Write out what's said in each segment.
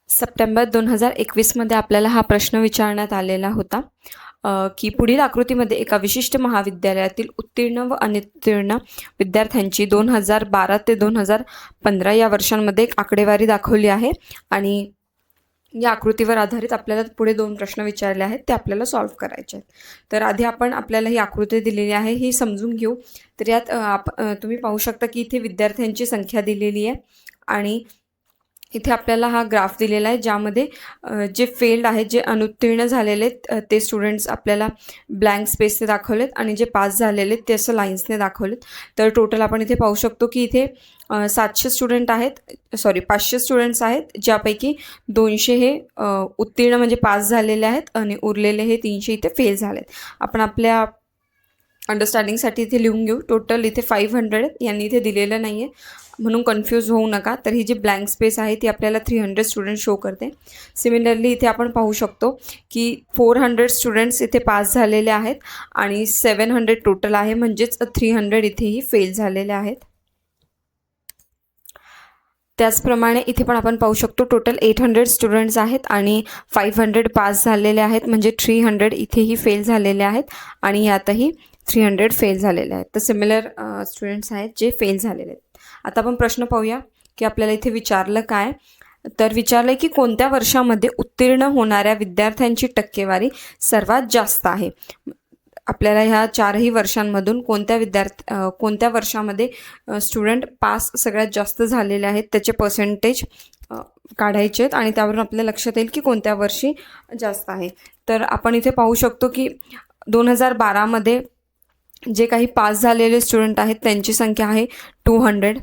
September 2021मध्ये आपल्याला हा प्रश्न विचारण्यात आलेला होता की पुढील आकृतीमध्ये एका विशिष्ट महाविद्यालयातील उत्तीर्ण व अनुत्तीर्ण विद्यार्थ्यांची 2012 ते 2015 या वर्षांमध्ये एक आकडेवारी दाखवली आहे आणि या आकृतीवर आधारित आपल्याला पुढे 2 प्रश्न विचारले आहेत ते आपल्याला सॉल्व्ह करायचे आहेत. तर आधी आपण आपल्याला ही आकृती दिलेली आहे ही समजून घेऊ. तर यात तुम्ही पाहू शकता की इथे विद्यार्थ्यांची संख्या दिलेली आहे आणि इथे आपल्याला हा ग्राफ दिलेला आहे ज्यामध्ये जे फेल्ड आहेत जे अनुत्तीर्ण झालेले ते स्टुडंट्स आपल्याला ब्लँक स्पेसने दाखवलेत आणि जे पास झालेले ते असं लाईन्सने दाखवलेत. तर टोटल आपण इथे पाहू शकतो की इथे 500 स्टुडंट्स आहेत ज्यापैकी 200 हे उत्तीर्ण म्हणजे पास झालेले आहेत आणि उरलेले हे 300 इथे फेल झालेत. आपण आपल्या अंडरस्टँडिंगसाठी इथे लिहून घेऊ. टोटल इथे 500 आहेत, यांनी इथे दिलेलं नाही आहे म्हणून कन्फ्यूज होऊ नका. तर ही जी ब्लँक स्पेस आहे ती आपल्याला 300 स्टुडंट शो करते. सिमिलरली इथे आपण पाहू शकतो की 400 स्टुडंट्स इथे पास झालेले आहेत आणि 700 टोटल आहे म्हणजेच 300 इथेही फेल झालेले आहेत. त्याचप्रमाणे इथे पण आपण पाहू शकतो टोटल 800 स्टुडंट्स आहेत आणि 500 पास झालेले आहेत म्हणजे 300 इथेही फेल झालेले आहेत आणि यातही 300 फेल झालेले आहेत. तर सिमिलर स्टुडंट्स आहेत जे फेल झालेले आहेत. आता आपण प्रश्न पाहूया की आपल्याला इथे विचारलं काय. तर विचारलं की कोणत्या वर्षामध्ये उत्तीर्ण होणाऱ्या विद्यार्थ्यांची टक्केवारी सर्वात जास्त आहे. आपल्याला ह्या 4ही वर्षांमधून कोणत्या वर्षामध्ये स्टुडंट पास सगळ्यात जास्त झालेले आहेत त्याचे पर्सेंटेज काढायचे आहेत आणि त्यावरून आपल्याला लक्षात येईल की कोणत्या वर्षी जास्त आहे. तर आपण इथे पाहू शकतो की 2012मध्ये जे काही पास झालेले स्टुडंट आहेत त्यांची संख्या आहे 200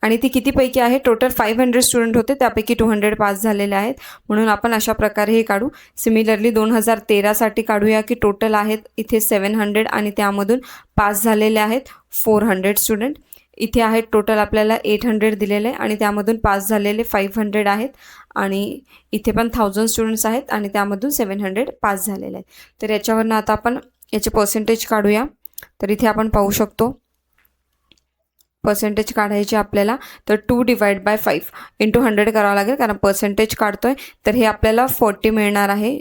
आणि ती कितीपैकी आहे टोटल 500 स्टुडंट होते त्यापैकी 200 पास झालेले आहेत म्हणून आपण अशा प्रकारे हे काढू. सिमिलरली 2013साठी काढूया की टोटल आहेत इथे 700 आणि त्यामधून पास झालेले आहेत 400 स्टुडंट. इथे आहेत टोटल आपल्याला 800 दिलेले आणि त्यामधून पास झालेले 500 आहेत आणि इथे पण 1000 स्टुडंट्स आहेत आणि त्यामधून 700 पास झालेले आहेत. तर याच्यावरनं आता आपण याचे पर्सेंटेज काढूया. तर इथे आपण पाहू शकतो पर्सेंटेज काढायचे आपल्याला. तर 2/5 इंटू 100 करावं लागेल कारण पर्सेंटेज काढतोय. तर हे आपल्याला 40 मिळणार आहे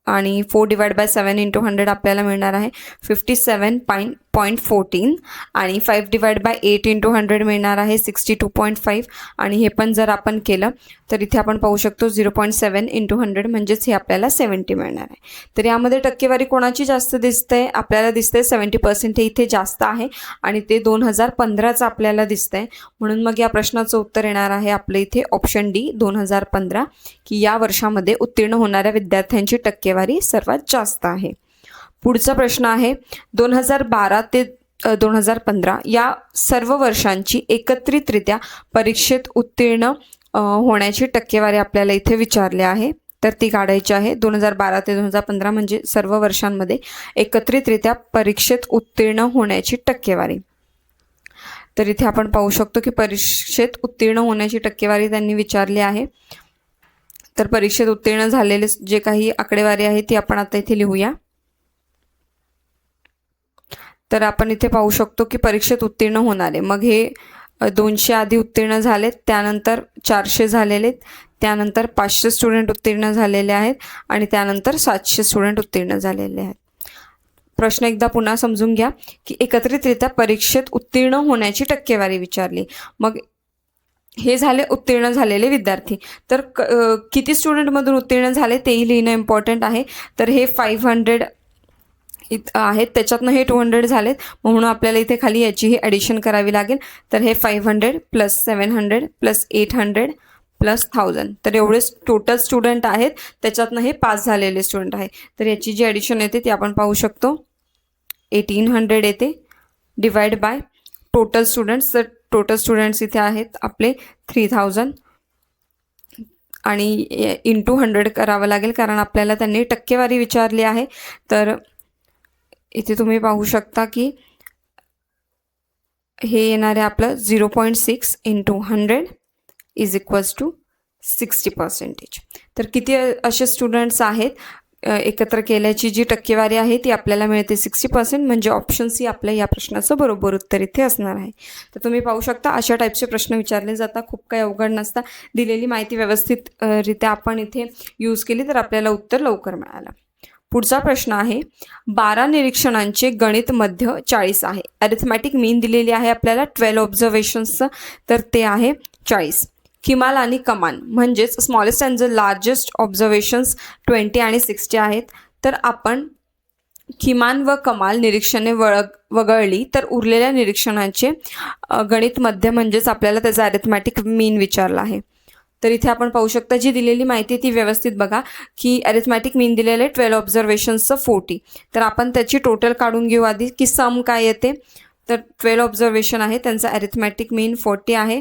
आणि 4/7 इंटू 100 आपल्याला मिळणार आहे 57.14 आणि 5/8 इंटू 100 मिळणार आहे 62.5 आणि हे पण जर आपण केलं तर इथे आपण पाहू शकतो 0.7 इंटू 100 म्हणजेच हे आपल्याला 70 मिळणार आहे. तर यामध्ये टक्केवारी कोणाची जास्त दिसते आपल्याला दिसते 70% हे इथे जास्त आहे आणि ते 2015चं आपल्याला दिसतंय म्हणून मग या प्रश्नाचं उत्तर येणार आहे आपलं इथे ऑप्शन डी 2015 की या वर्षामध्ये उत्तीर्ण होणाऱ्या विद्यार्थ्यांची टक्केवारी सर्वात जास्त आहे. पुढचा प्रश्न आहे 2012 ते 2015 या सर्व वर्षांची एकत्रितरित्या परीक्षेत उत्तीर्ण होण्याची टक्केवारी आपल्याला इथे विचारली आहे. तर ती काढायची आहे. 2012 ते 2015 म्हणजे सर्व वर्षांमध्ये एकत्रितरित्या परीक्षेत उत्तीर्ण होण्याची टक्केवारी. तर इथे आपण पाहू शकतो की परीक्षेत उत्तीर्ण होण्याची टक्केवारी त्यांनी विचारली आहे. तर परीक्षेत उत्तीर्ण झालेले जे काही आकडेवारी आहे ती आपण आता इथे लिहूया. तर आपण इथे पाहू शकतो की परीक्षेत उत्तीर्ण होणारे मग हे 200 आधी उत्तीर्ण झालेत त्यानंतर 400 झालेले त्यानंतर 500 स्टुडंट उत्तीर्ण झालेले आहेत आणि त्यानंतर 700 स्टुडंट उत्तीर्ण झालेले आहेत. प्रश्न एकदा पुन्हा समजून घ्या की एकत्रितरित्या परीक्षेत उत्तीर्ण होण्याची टक्केवारी विचारली. मग हे झाले उत्तीर्ण झालेले विद्यार्थी. तर किती स्टुडंटमधून उत्तीर्ण झाले तेही लिहिणं इम्पॉर्टंट आहे. तर हे 500 आहेत त्याच्यातनं हे 200 झालेत म्हणून आपल्याला इथे खाली याचीही ॲडिशन करावी लागेल. तर हे 500 प्लस 700 प्लस 800 प्लस 1000 तर एवढेच टोटल स्टुडंट आहेत त्याच्यातनं हे पास झालेले स्टुडंट आहे. तर याची जी ॲडिशन येते ती आपण पाहू शकतो 1800 येते डिवाइड बाय टोटल स्टुडंट्स. तर टोटल स्टुडंट्स इथे आहेत आपले 3000 आणि इंटू 100 करावं लागेल कारण आपल्याला त्यांनी टक्केवारी विचारली आहे. तर इथे तुम्ही पाहू शकता की हे येणार आहे आपलं 0.6 इंटू 100 इज इक्वल्स टू 60%. तर किती असे स्टुडंट्स आहेत एकत्र केल्याची जी टक्केवारी आहे ती आपल्याला मिळते 60%, म्हणजे ऑप्शन सी आपल्या या प्रश्नाचं बरोबर उत्तर इथे असणार आहे. तर तुम्ही पाहू शकता अशा टाईपचे प्रश्न विचारले जातात, खूप काही अवघड नसतात. दिलेली माहिती व्यवस्थित रित्या आपण इथे यूज केली तर आपल्याला उत्तर लवकर मिळालं. पुढचा प्रश्न आहे, 12 निरीक्षणांचे गणित मध्य 40 आहे. अरिथमॅटिक मीन दिलेली आहे आपल्याला 12 ऑब्झर्वेशन्सचं, तर ते आहे 40. किमान आणि कमान म्हणजेच smallest and the largest observations 20 आणि 60 आहेत. तर आपण किमान व कमाल निरीक्षणे वगळली तर उरलेल्या निरीक्षणांचे गणित मध्य म्हणजेच आपल्याला त्याचा अरिथमॅटिक मीन विचारला आहे. तर इथे आपण पाहू शकता जी दिलेली माहिती ती व्यवस्थित बघा की अरिथमॅटिक मीन दिलेलं आहे 12 ऑब्झर्वेशन्सचं 40. तर आपण त्याची टोटल काढून घेऊ आधी की सम काय येते. तर 12 ऑब्झर्वेशन आहे, त्यांचा अरिथमॅटिक मीन 40 आहे,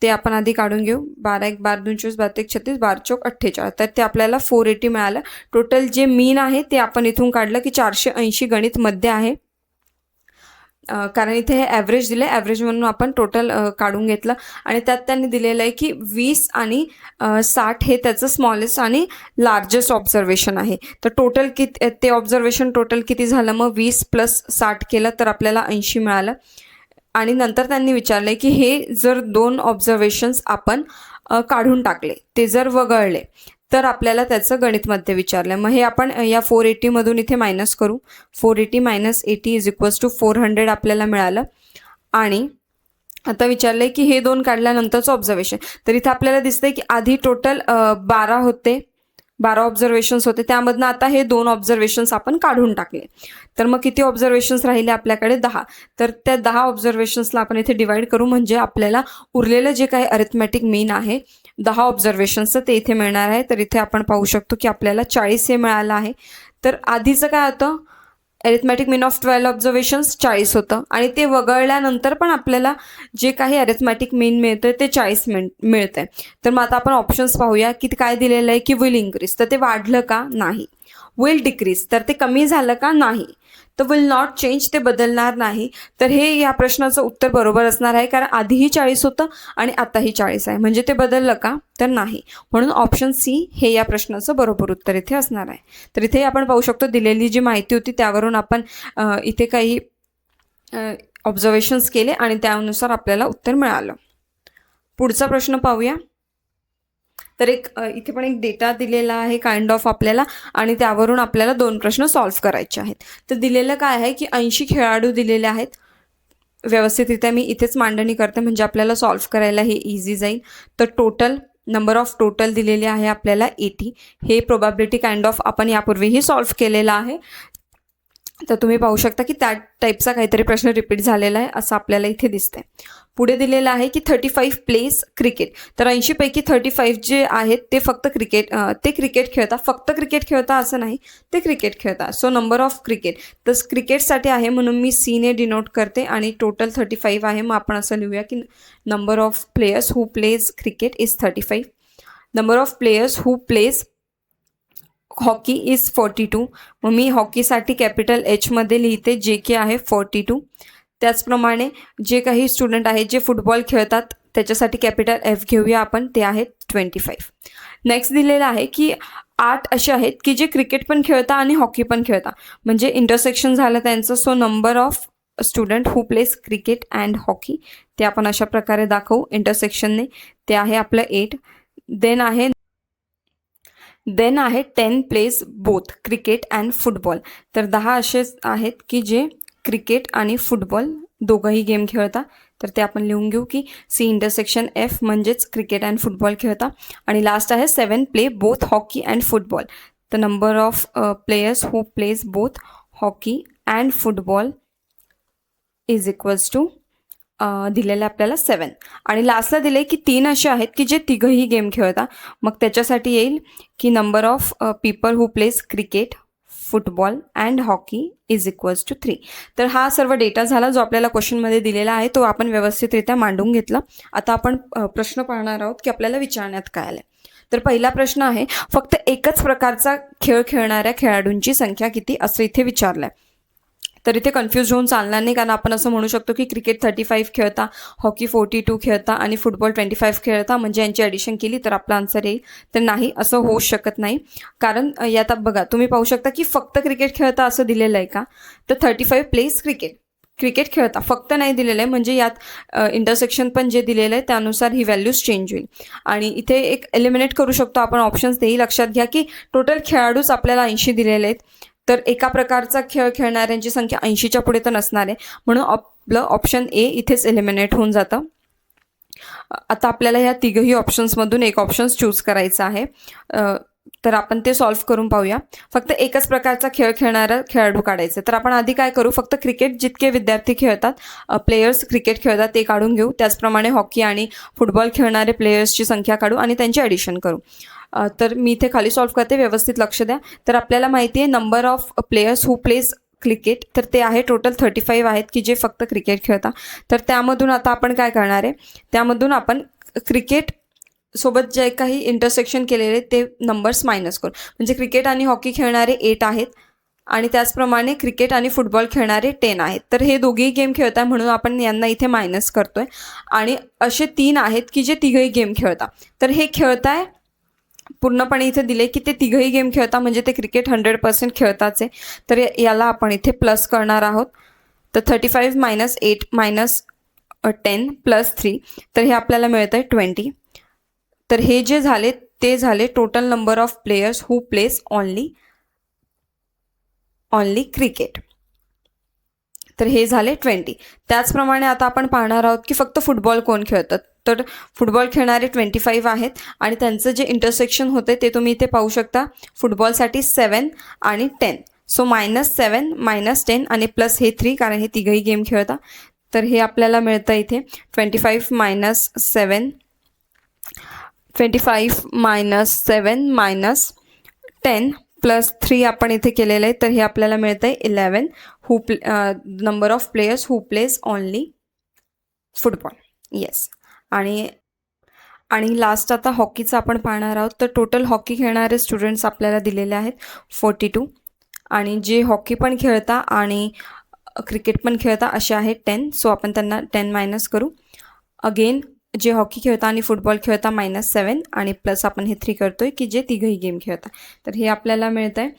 ते आपण आधी काढून घेऊ. 12 1 12 2 24 12 1 36 12 चौक 48. तर ते आपल्याला 480 मिळालं. टोटल जे मीन आहे ते आपण इथून काढलं की 480 गणित मध्य आहे, कारण इथे हे ॲव्हरेज दिले, ॲव्हरेज म्हणून आपण टोटल काढून घेतलं. आणि त्यात त्यांनी दिलेलं आहे की 20 आणि 60 हे त्याचं स्मॉलेस्ट आणि लार्जेस्ट ऑब्झर्वेशन आहे. तर टोटल ते ऑब्झर्वेशन टोटल किती झालं, मग 20 + 60 केलं तर आपल्याला 80 मिळालं. आणि नंतर त्यांनी विचारले की हे जर 2 ऑब्झर्वेशन्स आपण काढून टाकले, ते जर वगळले तर आपल्याला त्याचं गणित मध्य विचारलं. मग हे आपण या 480 मधून इथे मायनस करू. 480 - 80 = 400 आपल्याला मिळालं. आणि आता विचारलं की हे 2 काढल्यानंतरचं ऑब्झर्वेशन. तर इथे आपल्याला दिसतंय की आधी टोटल 12 होते, 12 ऑब्झर्वेशन्स होते, त्यामधनं आता हे 2 ऑब्झर्वेशन्स आपण काढून टाकले. तर मग किती ऑब्झर्वेशन्स राहिले आपल्याकडे, 10. तर त्या 10 ऑब्झर्वेशन्सला आपण इथे डिवाइड करू, म्हणजे आपल्याला उरलेलं जे काही अरिथमॅटिक मीन आहे 10 ऑब्झर्वेशन्सचं ते इथे मिळणार आहे. तर इथे आपण पाहू शकतो की आपल्याला 40 हे मिळालं आहे. तर आधीचं काय होतं, अरिथमॅटिक मीन ऑफ 12 ऑब्झर्वेशन्स 40 होतं, आणि ते वगळल्यानंतर पण आपल्याला जे काही अरिथमॅटिक मीन मिळतं ते 40 मिळतं आहे. तर मग आता आपण ऑप्शन्स पाहूया की काय दिलेलं आहे की विल इन्क्रीज, तर ते वाढलं का, नाही. विल डिक्रीज, तर ते कमी झालं का, नाही. तर विल नॉट चेंज, ते बदलणार नाही. तर हे या प्रश्नाचं उत्तर बरोबर असणार आहे, कारण आधीही 40 होतं आणि आताही 40 आहे, म्हणजे ते बदललं का, तर नाही. म्हणून ऑप्शन सी हे या प्रश्नाचं बरोबर उत्तर इथे असणार आहे. तर इथे आपण पाहू शकतो दिलेली जी माहिती होती त्यावरून आपण इथे काही ऑब्झर्वेशन्स केले आणि त्यानुसार आपल्याला उत्तर मिळालं. पुढचा प्रश्न पाहूया. तर इथे पण एक डेटा दिलेला आहे काइंड ऑफ आपल्याला, आणि त्यावरून आपल्याला 2 प्रश्न सॉल्व्ह करायचे आहेत. तर दिलेलं काय आहे की 80 खेळाडू दिलेले आहेत. व्यवस्थितरित्या मी इथेच मांडणी करते म्हणजे आपल्याला सॉल्व्ह करायला हे इझी जाईल. तर टोटल नंबर ऑफ टोटल दिलेली आहे आपल्याला 80. हे प्रोबॅबिलिटी काइंड ऑफ आपण यापूर्वीही सॉल्व्ह केलेला आहे. तर तुम्ही पाहू शकता की त्या टाईपचा काहीतरी प्रश्न रिपीट झालेला आहे असं आपल्याला इथे दिसतंय. पुढे दिलेलं आहे की 35 प्लेस क्रिकेट. तर 80 पैकी 35 जे आहेत ते फक्त क्रिकेट खेळतात. फक्त क्रिकेट खेळता असं नाही, ते क्रिकेट खेळतात. सो नंबर ऑफ क्रिकेट, तर क्रिकेटसाठी आहे म्हणून मी सीने डिनोट करते, आणि टोटल 35 आहे. मग आपण असं लिहूया की number of players who plays cricket is 35. Number of players who pledge hockey is 42. मग मी हॉकीसाठी कॅपिटल Hमध्ये लिहिते, जे की आहे 42. त्याचप्रमाणे जे काही स्टुडंट आहेत जे फुटबॉल खेळतात त्याच्यासाठी कॅपिटल F घेऊया आपण, ते आहेत 25. नेक्स्ट दिलेलं आहे की 8 असे आहेत की जे क्रिकेट पण खेळतात आणि हॉकी पण खेळतात, म्हणजे इंटरसेक्शन झालं त्यांचं. So number of student who plays cricket and hockey, ते आपण अशा प्रकारे दाखवू इंटरसेक्शनने, ते आहे आपलं 8. देन आहे 10 plays both cricket and football. तर 10 असे आहेत की जे क्रिकेट आणि फुटबॉल दोघंही गेम खेळतात. तर ते आपण लिहून घेऊ की सी इंटरसेक्शन F म्हणजेच क्रिकेट अँड फुटबॉल खेळतात. आणि लास्ट आहे 7 play both hockey and football. तर number of players who plays both hockey and football is equals to दिलेलं आपल्याला 7. आणि लास्टला दिले की 3 असे आहेत की जे तिघंही गेम खेळतात. मग त्याच्यासाठी येईल की number of people who plays cricket football and hockey is equals to 3. तर हा सर्व डेटा झाला जो आपल्याला क्वेश्चनमध्ये दिलेला आहे, तो आपण व्यवस्थितरित्या मांडून घेतला. आता आपण प्रश्न पाहणार आहोत की आपल्याला विचारण्यात काय आलं. तर पहिला प्रश्न आहे, फक्त एकच प्रकारचा खेळ खेळणाऱ्या खेळाडूंची संख्या किती, असं इथे विचारलं आहे. तर इथे कन्फ्यूज होऊन चालणार नाही, कारण आपण असं म्हणू शकतो की क्रिकेट 35 खेळता, हॉकी 42 खेळता आणि फुटबॉल 25 खेळता, म्हणजे यांची ॲडिशन केली तर आपला आन्सर येईल. तर नाही, असं होऊ शकत नाही. कारण यात बघा, तुम्ही पाहू शकता की फक्त क्रिकेट खेळता असं दिलेलं आहे का, तर 35 प्लेस क्रिकेट खेळता फक्त नाही दिलेलं आहे, म्हणजे यात इंटरसेक्शन पण जे दिलेलं आहे त्यानुसार ही व्हॅल्यूज चेंज होईल. आणि इथे एक एलिमिनेट करू शकतो आपण ऑप्शन्स. तेही लक्षात घ्या की टोटल खेळाडूच आपल्याला 80 दिलेले आहेत, तर एका प्रकारचा खेळ खेळणाऱ्यांची संख्या 80च्या पुढे तर नसणार आहे, म्हणून आपलं ऑप्शन ए इथेच एलिमिनेट होऊन जातं. आता आपल्याला ह्या तिघही ऑप्शन्समधून एक ऑप्शन्स चूज करायचा आहे, तर आपण ते सॉल्व्ह करून पाहूया. फक्त एकच प्रकारचा खेळ खेळणारा खेळाडू काढायचं. तर आपण आधी काय करू, फक्त क्रिकेट जितके विद्यार्थी खेळतात, प्लेयर्स क्रिकेट खेळतात ते काढून घेऊ. त्याचप्रमाणे हॉकी आणि फुटबॉल खेळणारे प्लेयर्सची संख्या काढू आणि त्यांची ॲडिशन करू. तर मी इथे खाली सॉल्व्ह करते, व्यवस्थित लक्ष द्या. तर आपल्याला माहिती आहे number of players who plays cricket, तर ते आहे टोटल 35 आहेत की जे फक्त क्रिकेट खेळतात. तर त्यामधून आता आपण काय करणार आहे, त्यामधून आपण क्रिकेट सोबत जे काही इंटरसेक्शन केलेले ते नंबर्स मायनस करू. म्हणजे क्रिकेट आणि हॉकी खेळणारे 8 आहेत आणि त्याचप्रमाणे क्रिकेट आणि फुटबॉल खेळणारे 10 आहेत. तर हे दोघेही गेम खेळतात म्हणून आपण यांना इथे मायनस करतोय. आणि असे 3 आहेत की जे तिघही गेम खेळतात. तर हे खेळताय पूर्णपणे इथे दिले की ते तिघही गेम खेळतात, म्हणजे ते क्रिकेट 100% खेळताच आहे. तर याला आपण इथे प्लस करणार आहोत. तर 35 - 8 - 10 + 3, तर हे आपल्याला मिळतं आहे 20. तर हे जे झाले ते झाले total number of players who place only cricket. तर हे झाले 20. त्याचप्रमाणे आता आपण पाहणार आहोत की फक्त फुटबॉल कोण खेळतात. तर फुटबॉल खेळणारे 25 आहेत आणि त्यांचं जे इंटरसेक्शन होते ते तुम्ही इथे पाहू शकता. फुटबॉलसाठी 7 आणि 10. सो -7 - 10 आणि प्लस हे 3, कारण हे तिघही गेम खेळतात. तर हे आपल्याला मिळतं इथे 25 - 7 - 10 + 3 आपण इथे केलेलं आहे. तर हे आपल्याला मिळतं आहे 11 number of players who plays only football. Yes. आणि लास्ट आता हॉकीचं आपण पाहणार आहोत. तर टोटल हॉकी खेळणारे स्टुडंट्स आपल्याला दिलेले आहेत 42, आणि जे हॉकी पण खेळता आणि क्रिकेट पण खेळता असे आहेत 10. सो आपण त्यांना 10 मायनस करू. अगेन जे हॉकी खेळता आणि फुटबॉल खेळता -7 आणि प्लस आपण हे 3 करतोय की जे तिघही गेम खेळतात. तर हे आपल्याला मिळतं आहे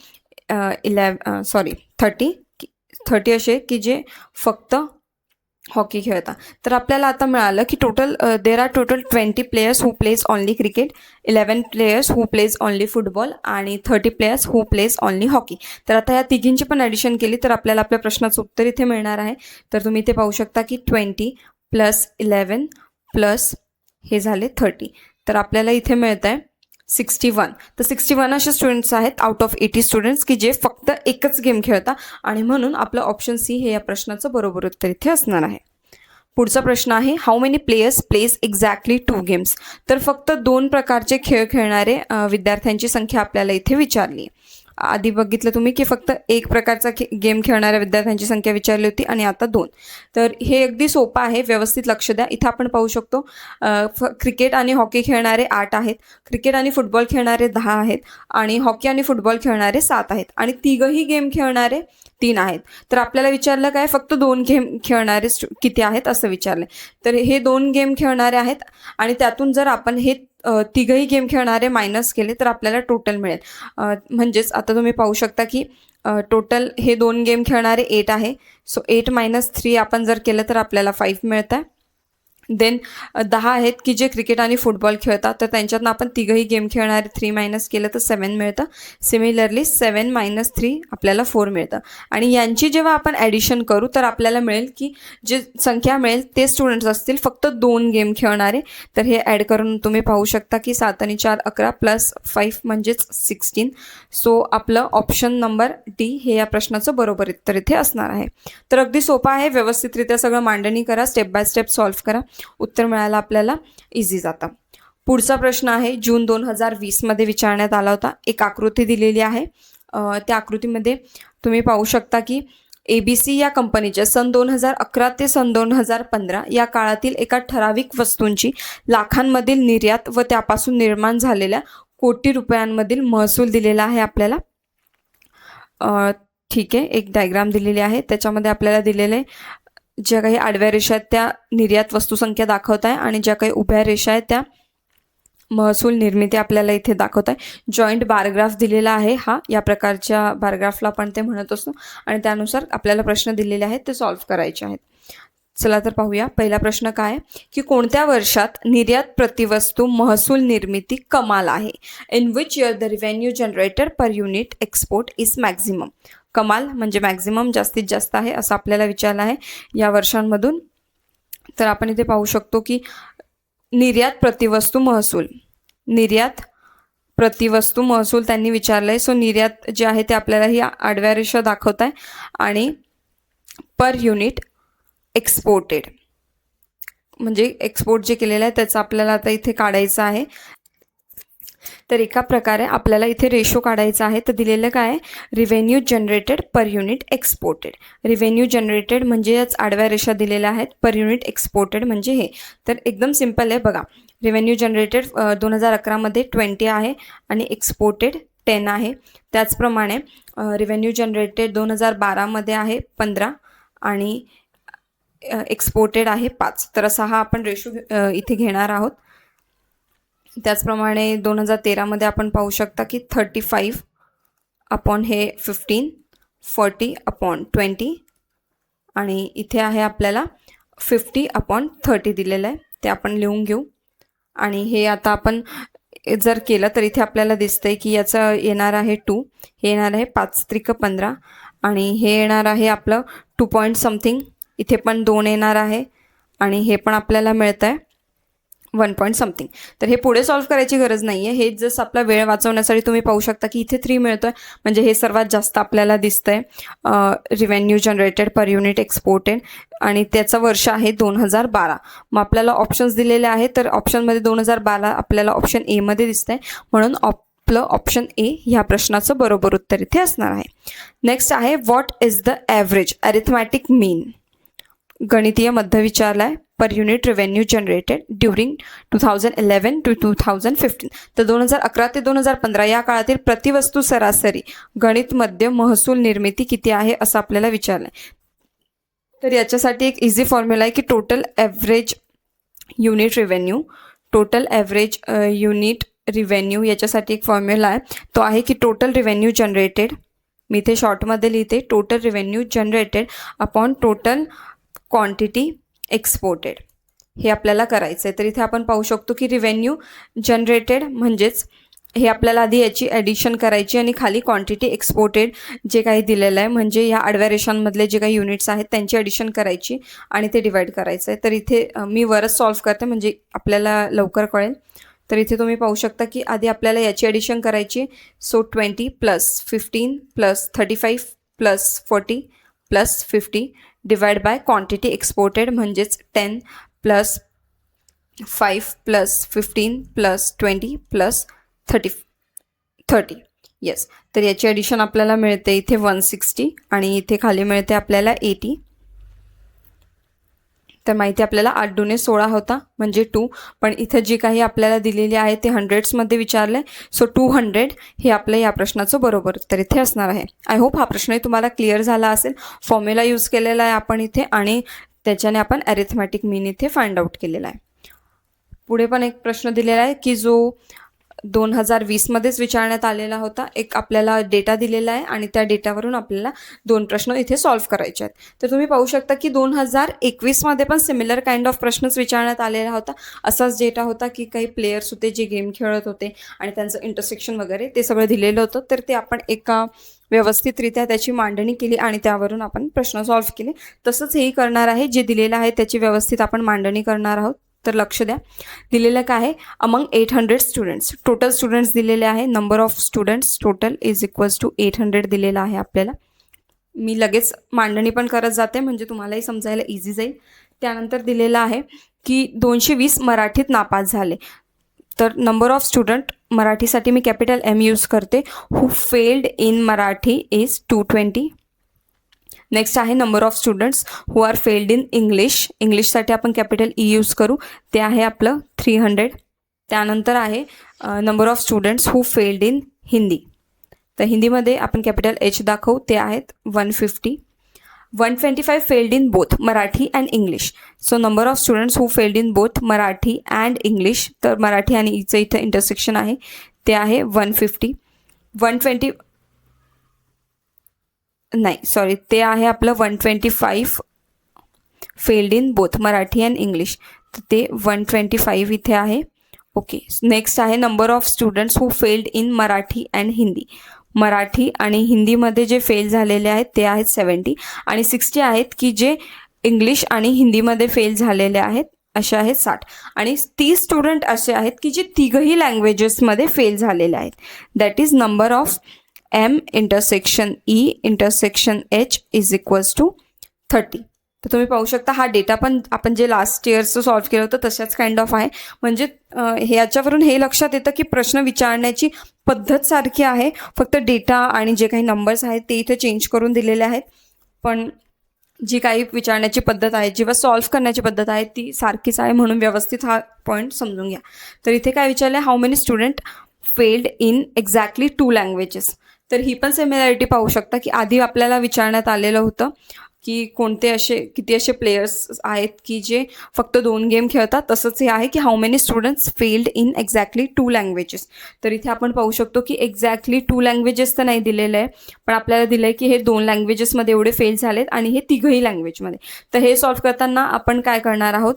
30 असे की जे फक्त हॉकी खेळतात. तर आपल्याला आता मिळालं की total there are total 20 players who plays only cricket, 11 players who plays only football आणि 30 players who plays only hockey. तर आता या तिघींची पण ॲडिशन केली तर आपल्याला आपल्या प्रश्नाचं उत्तर इथे मिळणार आहे. तर तुम्ही इथे पाहू शकता की 20 + 11 + हे झाले 30. तर आपल्याला इथे मिळतं आहे 61. तर 61 असे स्टुडंट्स आहेत आउट ऑफ 80 स्टुडंट्स की जे फक्त एकच गेम खेळतात, आणि म्हणून आपलं ऑप्शन सी हे या प्रश्नाचं बरोबर उत्तर इथे असणार आहे. पुढचा प्रश्न आहे, how many players plays exactly 2 games. तर फक्त 2 प्रकारचे खेळ खेळणारे विद्यार्थ्यांची संख्या आपल्याला इथे विचारली. आधी बघितलं तुम्ही की फक्त एक प्रकारचा गेम खेळणाऱ्या विद्यार्थ्यांची संख्या विचारली होती आणि आता 2. तर हे अगदी सोपं आहे, व्यवस्थित लक्ष द्या. इथं आपण पाहू शकतो क्रिकेट आणि हॉकी खेळणारे 8 आहेत, क्रिकेट आणि फुटबॉल खेळणारे 10 आहेत, आणि हॉकी आणि फुटबॉल खेळणारे 7 आहेत, आणि तिघही गेम खेळणारे 3 आहेत. तर आपल्याला विचारलं काय, फक्त 2 गेम खेळणारे किती आहेत असं विचारलं. तर हे 2 गेम खेळणारे आहेत, आणि त्यातून जर आपण हे तिघही गेम खेळणारे मायनस केले तर आपल्याला टोटल मिळेल. म्हणजेच आता तुम्ही पाहू शकता की टोटल हे 2 गेम खेळणारे 8 आहे. सो 8 - 3 आपण जर केलं तर आपल्याला 5 मिळतं आहे. देन 10 आहेत की जे क्रिकेट आणि फुटबॉल खेळतात, तर त्यांच्यातनं आपण तिघही गेम खेळणारे 3 मायनस केलं तर 7 मिळतं. सिमिलरली 7 - 3 आपल्याला 4 मिळतं. आणि यांची जेव्हा आपण ॲडिशन करू तर आपल्याला मिळेल की जे संख्या मिळेल ते स्टुडंट्स असतील फक्त 2 गेम खेळणारे. तर हे ॲड करून तुम्ही पाहू शकता की 7 आणि 4 11 + 5 म्हणजेच 16. सो आपलं ऑप्शन नंबर डी हे या प्रश्नाचं बरोबर उत्तर इथे असणार आहे. तर अगदी सोपं आहे, व्यवस्थितरित्या सगळं मांडणी करा, स्टेप बाय स्टेप सॉल्व्ह करा, उत्तर मिळायला आपल्याला इझी जातं. पुढचा प्रश्न आहे, जून 2020मध्ये विचारण्यात आला होता. एक आकृती दिलेली आहे. त्या आकृतीमध्ये तुम्ही पाहू शकता की ABC या कंपनीच्या सन 2011 ते सन 2015 या काळातील एका ठराविक वस्तूंची लाखांमधील निर्यात व त्यापासून निर्माण झालेल्या कोटी रुपयांमधील महसूल दिलेला आहे आपल्याला. ठीक आहे, एक डायग्राम दिलेली आहे. त्याच्यामध्ये आपल्याला दिलेले ज्या काही आडव्या रेषा आहेत त्या निर्यात वस्तुसंख्या दाखवत आहे आणि ज्या काही उभ्या रेषा आहेत त्या महसूल निर्मिती आपल्याला इथे दाखवत आहे. जॉईंट बारग्राफ दिलेला आहे हा, या प्रकारच्या बारग्राफला आपण ते म्हणत असतो आणि त्यानुसार आपल्याला प्रश्न दिलेले आहेत ते सॉल्व्ह करायचे आहेत. चला तर पाहूया. पहिला प्रश्न काय आहे की कोणत्या वर्षात निर्यात प्रतिवस्तू महसूल निर्मिती कमाल आहे. In which year the revenue generated per unit export is maximum. कमाल म्हणजे मॅक्झिमम, जास्तीत जास्त आहे असं आपल्याला विचारलं आहे या वर्षांमधून. तर आपण इथे पाहू शकतो की निर्यात प्रतिवस्तू महसूल, निर्यात प्रतिवस्तू महसूल त्यांनी विचारलं आहे. सो निर्यात जे आहे ते आपल्याला ही आडव्या रेषा दाखवत आहे आणि पर युनिट एक्सपोर्टेड म्हणजे एक्सपोर्ट जे केलेलं आहे त्याचं आपल्याला आता इथे काढायचं आहे. तर एका प्रकारे आपल्याला इथे रेशो काढायचा आहे. तर दिलेलं काय आहे, revenue generated per unit exported. Revenue generated म्हणजे याच आडव्या रेषा दिलेल्या आहेत, पर युनिट एक्सपोर्टेड म्हणजे हे. तर एकदम सिम्पल आहे बघा. रिव्हेन्यू जनरेटेड 2011मध्ये 20 आहे आणि एक्सपोर्टेड 10 आहे. त्याचप्रमाणे रिव्हेन्यू जनरेटेड 2012मध्ये आहे 15 आणि एक्सपोर्टेड आहे 5. तर असा हा आपण रेशो इथे घेणार आहोत. त्याचप्रमाणे 2013मध्ये आपण पाहू शकता की 35 अपॉन हे 15, 40 अपॉन 20 आणि इथे आहे आपल्याला 50 अपॉन 30 दिलेलं आहे. ते आपण लिहून घेऊ आणि हे आता आपण जर केलं तर इथे आपल्याला दिसतंय की याचं येणार आहे 2, हे येणार आहे 5 त्रिक 15 आणि हे येणार आहे आपलं 2 पॉईंट समथिंग. इथे पण 2 येणार आहे आणि हे पण आपल्याला मिळतं आहे 1 पॉईंट समथिंग. तर हे पुढे सॉल्व्ह करायची गरज नाही आहे. हे जस्ट आपला वेळ वाचवण्यासाठी तुम्ही पाहू शकता की इथे 3 मिळतो आहे म्हणजे हे सर्वात जास्त आपल्याला दिसतं आहे revenue generated per unit exported आणि त्याचं वर्ष आहे 2012. मग आपल्याला ऑप्शन्स दिलेले आहेत. तर ऑप्शनमध्ये 2012 आपल्याला ऑप्शन एमध्ये दिसतं आहे म्हणून आपलं ऑप्शन ए ह्या प्रश्नाचं बरोबर उत्तर इथे असणार आहे. नेक्स्ट आहे what is the average arithmetic mean. गणितीय मध्य विचारला आहे. Per unit revenue generated during 2011 to 2015. तर 2011 ते 2015 या काळातील प्रतिवस्तू सरासरी गणित मध्य महसूल निर्मिती किती आहे असं आपल्याला विचारलं आहे. तर याच्यासाठी एक इझी फॉर्म्युला आहे की total average unit revenue, total average unit revenue याच्यासाठी एक फॉर्म्युला आहे. तो आहे की टोटल रिव्हेन्यू जनरेटेड, मी इथे शॉर्टमध्ये लिहिते, total revenue generated upon total quantity exported. हे आपल्याला करायचं आहे. तर इथे आपण पाहू शकतो की रिव्हेन्यू जनरेटेड म्हणजेच हे आपल्याला आधी याची ॲडिशन करायची आणि खाली क्वांटिटी एक्सपोर्टेड जे काही दिलेलं आहे म्हणजे या आडव्या रेषांमधले जे काही युनिट्स आहेत त्यांची ॲडिशन करायची आणि ते डिवाईड करायचं आहे. तर इथे मी वरच सॉल्व्ह करते म्हणजे आपल्याला लवकर कळेल. तर इथे तुम्ही पाहू शकता की आधी आपल्याला याची ॲडिशन करायची. So 20 plus 15 plus 35 plus 40 plus 50 divide by quantity exported म्हणजेच 10 plus 5 plus 15 plus 20 plus 30. Yes. तर याची ॲडिशन आपल्याला मिळते इथे 160 आणि इथे खाली मिळते आपल्याला 80. तर माहिती आपल्याला 8 दुने 16 होता म्हणजे 2, पण इथे जी काही आपल्याला दिलेली आहे ते हंड्रेड्समध्ये विचारलं आहे. सो 200 हे आपलं या प्रश्नाचं बरोबर उत्तर इथे असणार आहे. आय होप हा प्रश्नही तुम्हाला क्लिअर झाला असेल. फॉर्म्युला यूज केलेला आहे आपण इथे आणि त्याच्याने आपण ॲरिथमॅटिक मीन इथे फाइंड आउट केलेला आहे. पुढे पण एक प्रश्न दिलेला आहे की जो 2020मध्येच विचारण्यात आलेला होता. एक आपल्याला डेटा दिलेला आहे आणि त्या डेटावरून आपल्याला 2 प्रश्न इथे सॉल्व्ह करायचे आहेत. तर तुम्ही पाहू शकता की 2021मध्ये पण सिमिलर काइंड ऑफ प्रश्नच विचारण्यात आलेला होता. असाच डेटा होता की काही प्लेयर्स होते जे गेम खेळत होते आणि त्यांचं इंटरसेक्शन वगैरे ते सगळं दिलेलं होतं. तर ते आपण एका व्यवस्थितरित्या त्याची मांडणी केली आणि त्यावरून आपण प्रश्न सॉल्व्ह केले. तसंच हेही करणार आहे. जे दिलेलं आहे त्याची व्यवस्थित आपण मांडणी करणार आहोत. तर लक्ष द्या. दिलेलं काय आहे, अमंग 800 स्टुडंट्स, टोटल स्टुडंट्स दिलेले आहे. Number of students total is equals to 800 दिलेला आहे आपल्याला. मी लगेच मांडणी पण करत जाते म्हणजे तुम्हालाही समजायला इझी जाईल. त्यानंतर दिलेलं आहे की 220 मराठीत नापास झाले. तर नंबर ऑफ स्टुडंट मराठीसाठी मी कॅपिटल M यूज करते. Who failed in Marathi is 220. Next आहे number of students who are failed in English. इंग्लिशसाठी आपण कॅपिटल E यूज करू, ते आहे आपलं 300. त्यानंतर आहे number of students who failed in Hindi. तर हिंदीमध्ये आपण कॅपिटल एच दाखवू, ते आहेत 150. 125 failed in both Marathi and English. So number of students who failed in both Marathi and English, तर मराठी आणि ईचं इथं इंटरसेक्शन आहे, ते आहे 150. 120 नाही सॉरी, ते आहे आपलं 125 failed in both Marathi and English, तर ते 125 इथे आहे. ओके, नेक्स्ट आहे number of students who failed in Marathi and Hindi. Marathi आणि हिंदीमध्ये जे फेल झालेले आहेत ते आहेत 70, आणि 60 आहेत की जे इंग्लिश आणि हिंदीमध्ये फेल झालेले आहेत, असे आहेत 60. आणि 30 स्टुडंट असे आहेत की जे तिघही लँग्वेजेसमध्ये फेल झालेले आहेत. That is number of M intersection E intersection H is equals to 30. तर तुम्ही पाहू शकता हा डेटा पण आपण जे लास्ट इयरचं सॉल्व्ह केलं होतं तशाच काइंड ऑफ आहे. म्हणजे याच्यावरून हे लक्षात येतं की प्रश्न विचारण्याची पद्धत सारखी आहे, फक्त डेटा आणि जे काही नंबर्स आहेत ते इथे चेंज करून दिलेले आहेत, पण जी काही विचारण्याची पद्धत आहे, जेव्हा सॉल्व्ह करण्याची पद्धत आहे ती सारखीच आहे. म्हणून व्यवस्थित हा पॉईंट समजून घ्या. तर इथे काय विचारलं आहे, how many student failed in exactly 2 languages. तर ही पण सिमिलॅरिटी पाहू शकता की आधी आपल्याला विचारण्यात आलेलं होतं की किती असे प्लेयर्स आहेत की जे फक्त 2 गेम खेळतात. तसंच हे आहे की how many students failed in exactly 2 languages. तर इथे आपण पाहू शकतो की एक्झॅक्टली 2 लँग्वेजेस तर नाही दिलेलं आहे, पण आपल्याला दिलं आहे की हे 2 लँग्वेजेसमध्ये एवढे फेल झालेत आणि हे तिघही लँग्वेजमध्ये. तर हे सॉल्व्ह करताना आपण काय करणार आहोत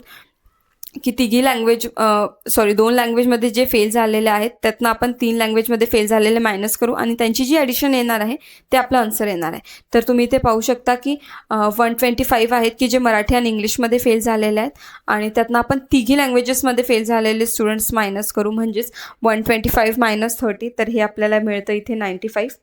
की 2 लँग्वेजमध्ये जे फेल झालेले आहेत त्यातनं आपण 3 लँग्वेजमध्ये फेल झालेले मायनस करू आणि त्यांची जी ॲडिशन येणार आहे ते आपलं आन्सर येणार आहे. तर तुम्ही इथे पाहू शकता की 125 आहेत की जे मराठी आणि इंग्लिशमध्ये फेल झालेले आहेत, आणि त्यातनं आपण तिघी लँग्वेजेसमध्ये फेल झालेले स्टुडंट्स मायनस करू, म्हणजेच 125 मायनस 30, तर हे आपल्याला मिळतं इथे 95.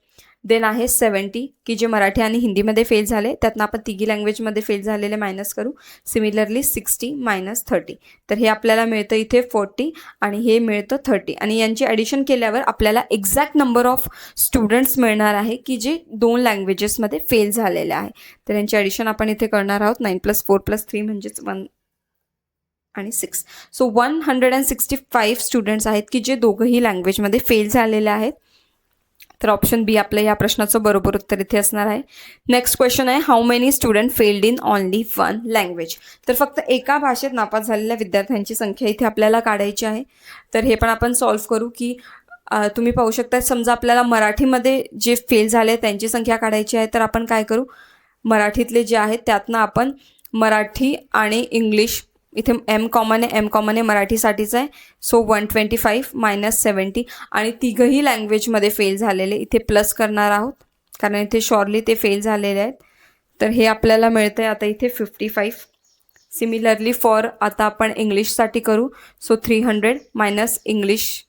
देन आहे 70 की जे मराठी आणि हिंदीमध्ये फेल झाले, त्यातनं आपण तिघी लँग्वेजमध्ये फेल झालेले मायनस करू. सिमिलरली 60 मायनस 30, तर हे आपल्याला मिळतं इथे 40 आणि हे मिळतं 30, आणि यांची ॲडिशन केल्यावर आपल्याला एक्झॅक्ट नंबर ऑफ स्टुडंट्स मिळणार आहे की जे 2 लँग्वेजेसमध्ये फेल झालेले आहे. तर यांची ॲडिशन आपण इथे करणार आहोत. 9 + 4 + 3 म्हणजेच 1 आणि 6. सो 165 स्टुडंट्स आहेत की जे दोघंही लँग्वेजमध्ये फेल झालेले आहेत. तर ऑप्शन बी आपल्या या प्रश्नाचं बरोबर उत्तर इथे असणार आहे. नेक्स्ट क्वेश्चन आहे, how many student failed in only 1 language. तर फक्त एका भाषेत नापास झालेल्या विद्यार्थ्यांची संख्या इथे आपल्याला काढायची आहे. तर हे पण आपण सॉल्व्ह करू की तुम्ही पाहू शकता, समजा आपल्याला मराठीमध्ये जे फेल झाले त्यांची संख्या काढायची आहे, तर आपण काय करू, मराठीतले जे आहेत त्यातनं आपण मराठी आणि इंग्लिश, इथे M कॉमन आहे मराठीसाठीच आहे. सो 125 मायनस 70, आणि तिघही लँग्वेजमध्ये फेल झालेले इथे प्लस करणार आहोत, कारण इथे शॉर्टली ते फेल झालेले आहेत. तर हे आपल्याला मिळतं आहे आता इथे 55. सिमिलरली फॉर आता आपण इंग्लिशसाठी करू. सो 300 मायनस इंग्लिश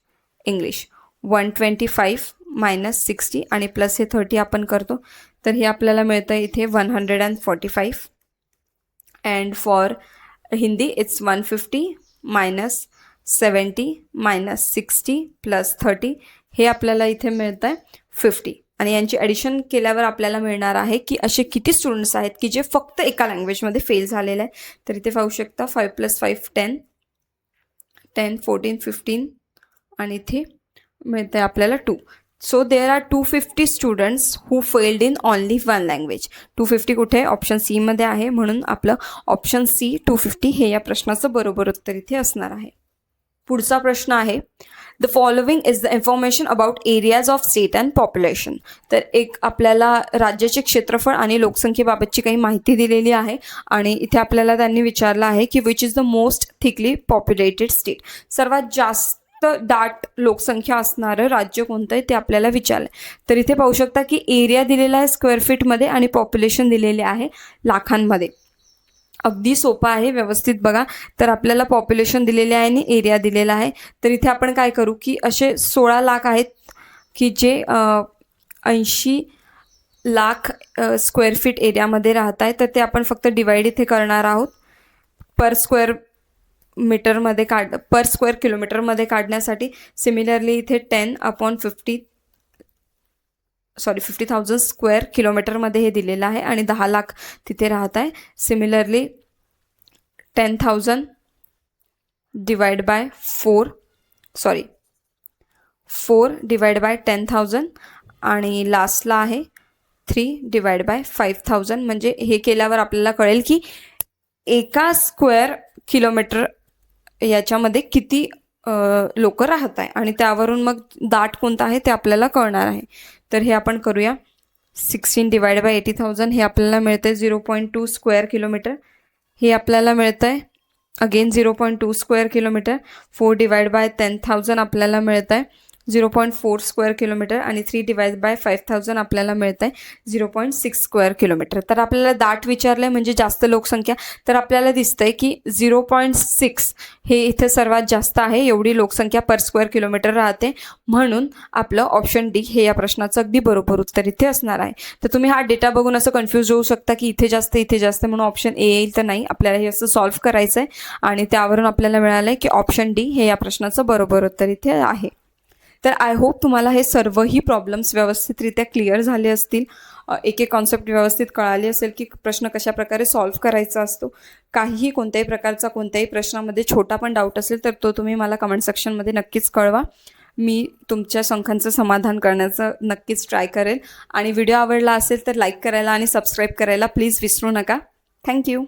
125 मायनस 60 आणि प्लस हे 30 आपण करतो. तर हे आपल्याला मिळतं आहे इथे 145. And for Hindi it's 150 minus 70 minus 60 plus 30, हे आपल्याला इथे मिळतं आहे 50. आणि यांची ॲडिशन केल्यावर आपल्याला मिळणार आहे की असे किती स्टुडंट्स आहेत की जे फक्त एका लँग्वेजमध्ये फेल झालेले आहे. तर इथे पाहू शकता 5 + 5 10, 10 14 15, आणि इथे मिळतं आहे आपल्याला 2. So there are 250 students who failed in only 1 language. 250 कुठे, ऑप्शन सी मध्ये आहे, म्हणून आपलं ऑप्शन सी 250 हे या प्रश्नाचं बरोबर उत्तर इथे असणार आहे. पुढचा प्रश्न आहे, the following is the information about areas of state and population. तर एक आपल्याला राज्याचे क्षेत्रफळ आणि लोकसंख्येबाबतची काही माहिती दिलेली आहे, आणि इथे आपल्याला त्यांनी विचारलं आहे की which is the most thickly populated state. सर्वात जास्त दाट लोकसंख्या असणारं राज्य कोणतं आहे ते आपल्याला विचारलं. तर इथे पाहू शकता की एरिया दिलेला आहे स्क्वेअर फीटमध्ये आणि पॉप्युलेशन दिलेले आहे लाखांमध्ये. अगदी सोपं आहे, व्यवस्थित बघा. तर आपल्याला पॉप्युलेशन दिलेले आहे आणि एरिया दिलेला आहे. तर इथे आपण काय करू की असे 16 लाख आहेत की जे 80 लाख स्क्वेअर फीट एरियामध्ये राहत आहे. तर ते आपण फक्त डिवाइड इथे करणार आहोत. पर स्क्वेअर किलोमीटरमध्ये काढण्यासाठी. सिमिलरली इथे 50,000 स्क्वेअर किलोमीटरमध्ये हे दिलेलं आहे आणि 10 लाख तिथे राहत आहे. Similarly 10,000 divide by 4 divide by 10,000 आणि लास्टला आहे 3/5000. म्हणजे हे केल्यावर आपल्याला कळेल की एका स्क्वेअर किलोमीटर याच्यामध्ये किती लोक राहत आहे आणि त्यावरून मग दाट कोणता आहे ते आपल्याला कळणार आहे. तर हे आपण करूया. 16/80,000 हे आपल्याला मिळतं आहे 0.2 स्क्वेअर किलोमीटर. हे आपल्याला मिळतं आहे अगेन 0.2 स्क्वेअर किलोमीटर. 4/10,000 आपल्याला मिळतं आहे 0.4 स्क्वेअर किलोमीटर आणि 3/5000 आपल्याला मिळतं आहे 0.6 स्क्वेअर किलोमीटर. तर आपल्याला दाट विचारलं आहे म्हणजे जास्त लोकसंख्या. तर आपल्याला दिसतं आहे की 0.6 हे इथे सर्वात जास्त आहे. एवढी लोकसंख्या पर स्क्वेअर किलोमीटर राहते. म्हणून आपलं ऑप्शन डी हे या प्रश्नाचं अगदी बरोबर उत्तर इथे असणार आहे. तर तुम्ही हा डेटा बघून असं कन्फ्यूज होऊ शकता की इथे जास्त म्हणून ऑप्शन ए येईल. तर नाही, आपल्याला हे असं सॉल्व्ह करायचं आहे आणि त्यावरून आपल्याला मिळालं आहे की ऑप्शन डी हे या प्रश्नाचं बरोबर उत्तर इथे आहे. तर आय होप तुम्हाला हे सर्वही प्रॉब्लेम्स व्यवस्थितरित्या क्लिअर झाले असतील. एक एक कॉन्सेप्ट व्यवस्थित कळाली असेल की प्रश्न कशाप्रकारे सॉल्व्ह करायचा असतो. काहीही कोणत्याही प्रकारचा कोणत्याही प्रश्नामध्ये छोटा पण डाऊट असेल तर तो तुम्ही मला कमेंट सेक्शनमध्ये नक्कीच कळवा. मी तुमच्या शंकांचं समाधान करण्याचं नक्कीच ट्राय करेल. आणि व्हिडिओ आवडला असेल तर लाईक करायला आणि सबस्क्राईब करायला प्लीज विसरू नका. थँक्यू.